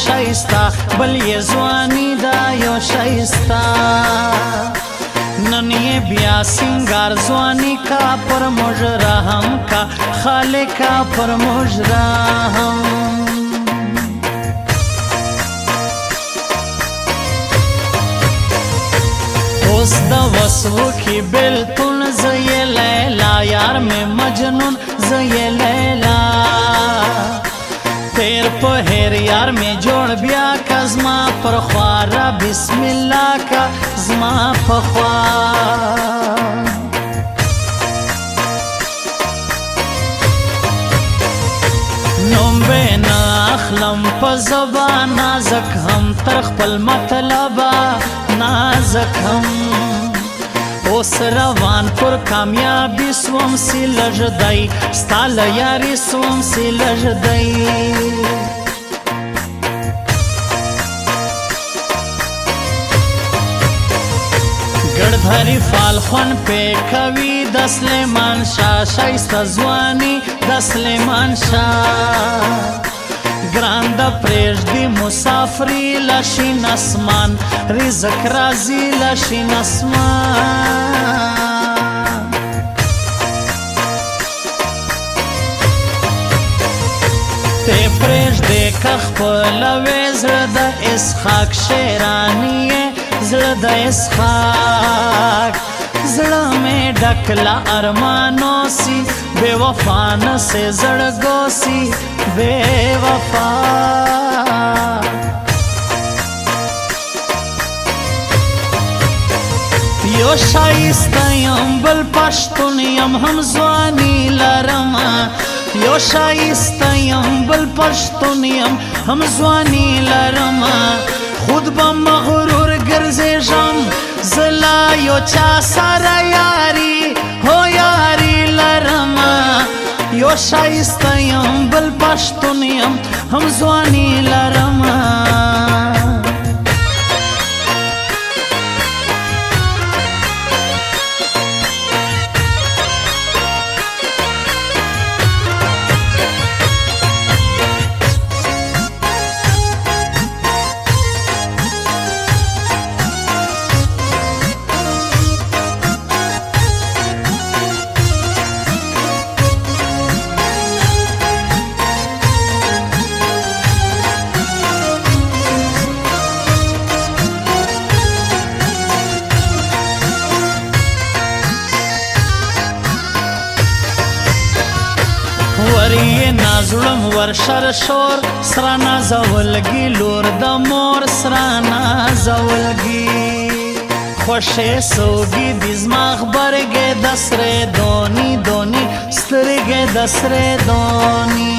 شایستا بل یې ځواني دا یو شایستا نن یې بیا سنگار ځواني کا پر موږ رحم کا خالقا پر موږ رحم اوس د وسو کی بلتون زی لیلا یار میں مجنون زی لیلا تیر په هر یار میں جوړ بیا کا زما پر خوارا بسم الله کا زما په خوا نوم به نه اخلم په زبان نازک هم تر خپل مطلبا نازک هم اوس روان پر کامیابی سوم سی لژدای ستال یاری سوم سی لژدای ګړدھری فال خون په کوي د سلیمان شاه شایسته ځواني د سلیمان شاه ګران د پرېږدي مسافري لشین اسمان رزق راځي لشین اسمان ته پرېږدې که خپلوې زړه د اسحاق شیراني یې زړه د اسحاق زړه مې ډک له ارمانو سی بے وفا نه سے زړګو سی بے وفا یو شایسته یم بل پښتون یم هم ځواني لرم یو شایسته یم بل پښتون یم هم ځواني لرم خود به مغرور ګرځېږم زلا یو چا سره یاري هو یاري لرم یو شایسته یم بل پښتون یم هم ځواني لرم وری نازړم ورشر شور سرا نازولګي لور د مور سرا نازولګي خوشې سوګي د زما خبرګې د سرې دونی دونی سترګې د سرې دونی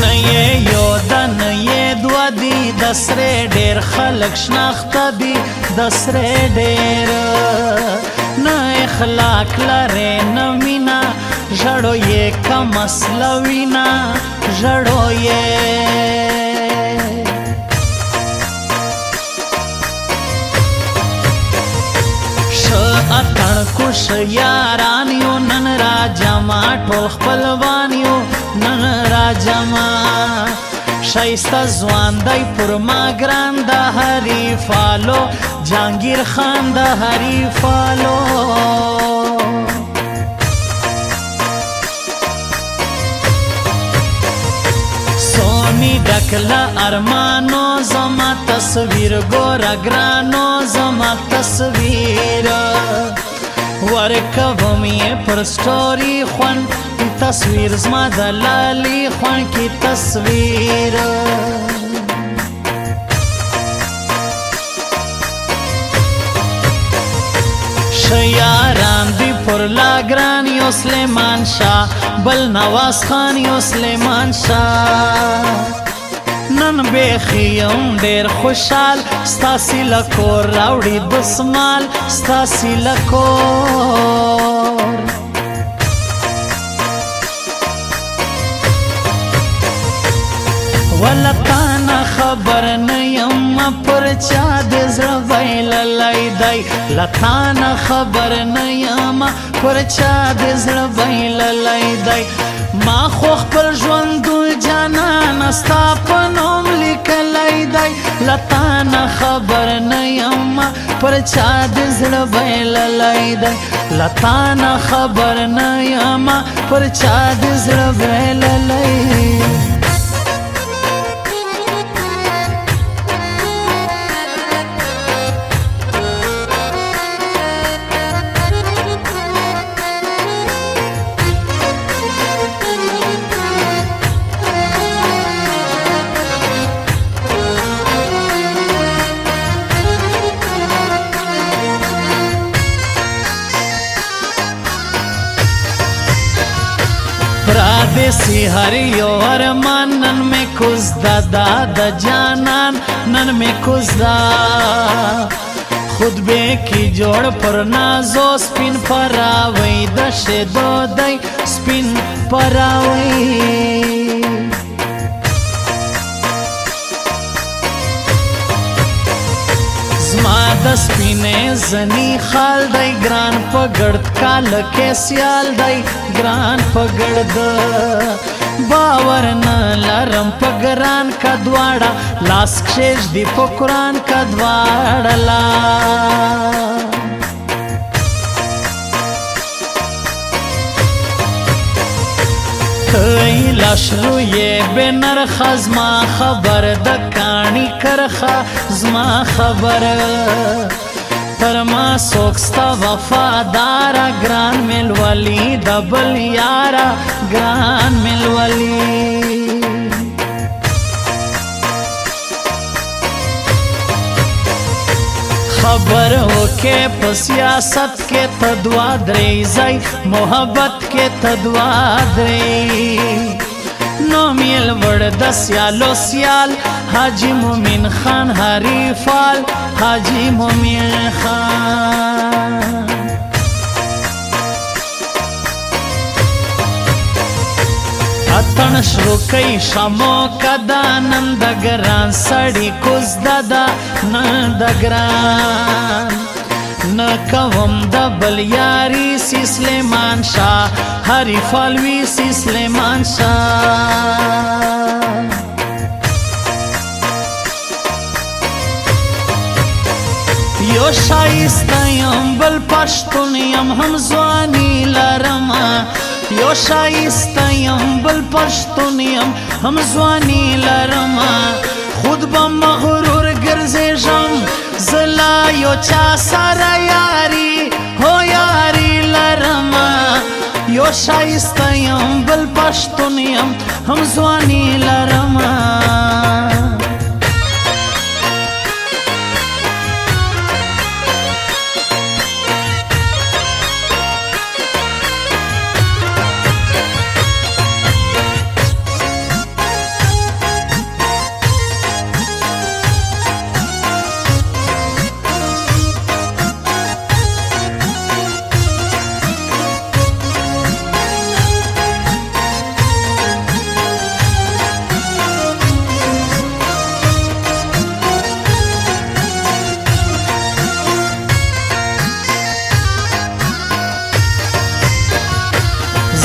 نه یې یو د نه یې دوه دي د سرې ډېر خلک شناخته دي د سرې ډېر نه اخلاق لرې نه مینا ژړو یې کم اصله وینا ژړو یې ښه اتڼ کوش یاران یو نن راجما ټول خپلوان یو نن راجما شایسته ځوان دی پر ما ګران د حریفالو جهانگیر خان د حریفالو سونی ډکله ارمانو زما تصویر ګوره ګرانو زما تصویر ورکوم یې پر سټوري خوند تصویر زما د لالي خوند کی تصویر شیاران دی پر لاګران یو سلیمان شاه بل نواز خان یو سلیمان شاه نن بیخی یم ډیر خوشحال ستاسې له کور راوړي دسمال ستاسې له کور ولتانه خبر نه یم پر چا د زړه بایللی دی لتا نه خبر نه یم پر چا د زړه بایللی دی ما خو خپل ژوندون جانان ستا په نوم لیکلی دی لتا نه خبر نه یم پر چا د زړه بایللی دی لتا نه خبر نه یم پر چا د زړه بایللی پرادیسی هر یو ارمان نن می کوزدا د جانان نن می کوزدا خود به کی جوړ پر نازو سپین پراوی د شدو دی سپین پراوی زما د سپینې زنی خال دی ګران په ګړد کال کې سیال دی ګران په ګړد باور نه لرم په ګران کا دواړه لاس کښېږ دی په قرآن کا دواړه لا لاشلو یې بې نرخه زما خبر د کاڼي کرخه زما خبر تر ما څوک ستا وفاداره ګران ملولي د بل یاره ګران ملولي خبر وکې په سیاست کې ته دوه درې ځای محبت کې ته دوه درې نوم یې لوړ د سیالو سیال حاجي مومن خان حریفال حاجي مومن خان اتن شروع کئی شامو کدا نند گران سڑی کوز دادا نند گران نکوم دبل یاری سی سلیمان شاہ ہری فالوی سی سلیمان شاہ یو شایسته یم بل پښتون یم هم ځواني لرم یو شایسته یم بل پښتون یم هم ځواني لرم خود به مغرور ګرځېږم زه لا یو چا سره یاري هو یاري لرم یو شایسته یم بل پښتون یم هم ځواني لرم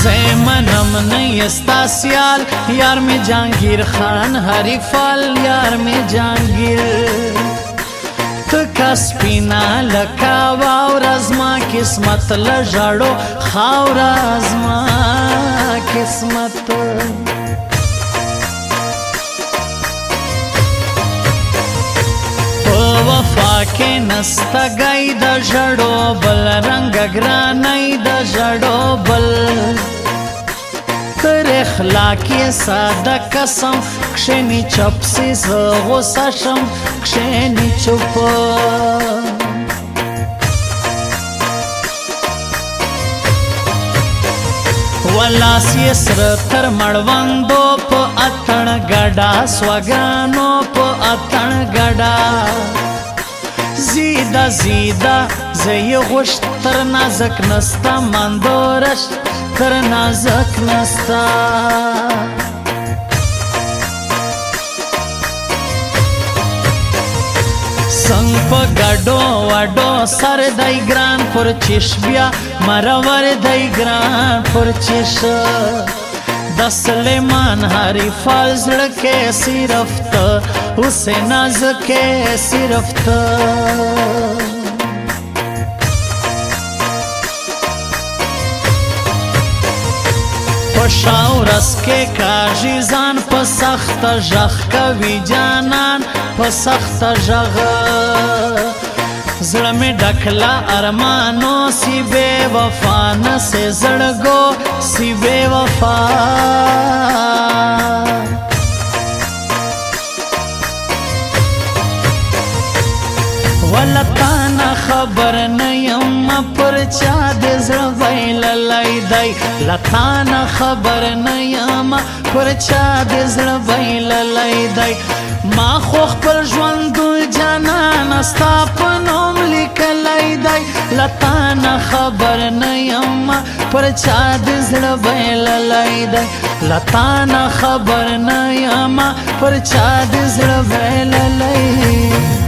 زیمنم نیستا سیال یار میں جہانگیر خان حریفال یار میں جہانگیر تکا سپینا لکا واور ازما قسمت لجاڑو خاور ازما قسمت وفا کے نستا گئی دا جڑو بل رنگ گرانی دا جڑو بل تر اخلاقی ساده قسم کشنی چپ سی غصه شم کشنی چپ ولاس یې سره تر مړوندو په اتڼ ګډا سوګانو په اتڼ ګډا زیدا زیدا زی غشت تر نازک نستا مندورش تر نازک نستا څنګ په ګډو وډو سر دی ګران پر چش بیا مرور دی ګران پر چش د سلیمان هری فال زړه کې صرف ته اوسه ناز کې صرف ته پشاو رس کې کاږي ځان په سخت ژغ کوي جانان په سخت ژغ زړه مې ډکلا ارمانو سی بے وفا نه سے زړګو سی بے وفا ولتانا خبر نه یم پر چا دې زړه ویللی دی لتانا خبر نه یم پر چا دې زړه ویللی دی ما خو خپل ژوند جانان ستا په نوم لیکلی دی لتانا خبر نه یم پر چا دې زړه ویللی دی لتانا خبر نه یم پر چا دې زړه ویللی